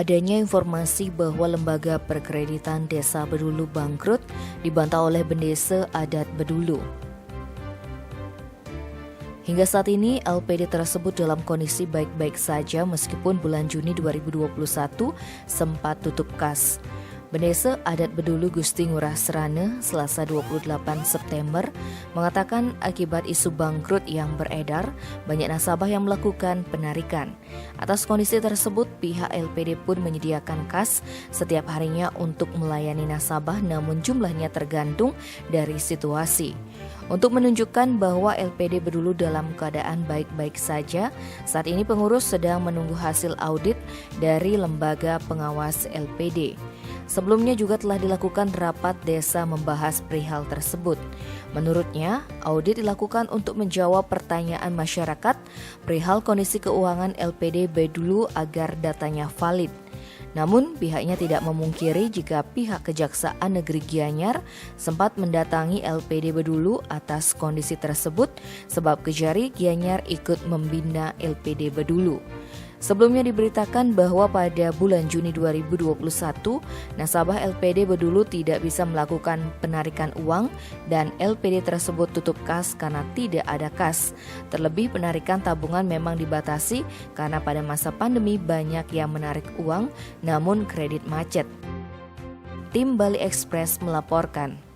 Adanya informasi bahwa lembaga perkreditan Desa Bedulu bangkrut dibantah oleh Bendesa Adat Bedulu. Hingga saat ini LPD tersebut dalam kondisi baik-baik saja meskipun bulan Juni 2021 sempat tutup kas. Bendesa Adat Bedulu Gusti Ngurah Serane Selasa 28 September mengatakan akibat isu bangkrut yang beredar, banyak nasabah yang melakukan penarikan. Atas kondisi tersebut, pihak LPD pun menyediakan kas setiap harinya untuk melayani nasabah, namun jumlahnya tergantung dari situasi. Untuk menunjukkan bahwa LPD Bedulu dalam keadaan baik-baik saja, saat ini pengurus sedang menunggu hasil audit dari lembaga pengawas LPD. Sebelumnya juga telah dilakukan rapat desa membahas perihal tersebut. Menurutnya, audit dilakukan untuk menjawab pertanyaan masyarakat perihal kondisi keuangan LPD Bedulu agar datanya valid. Namun, pihaknya tidak memungkiri jika pihak Kejaksaan Negeri Gianyar sempat mendatangi LPD Bedulu atas kondisi tersebut sebab Kejari Gianyar ikut membina LPD Bedulu. Sebelumnya diberitakan bahwa pada bulan Juni 2021, nasabah LPD Bedulu tidak bisa melakukan penarikan uang dan LPD tersebut tutup kas karena tidak ada kas. Terlebih penarikan tabungan memang dibatasi karena pada masa pandemi banyak yang menarik uang namun kredit macet. Tim Bali Express melaporkan.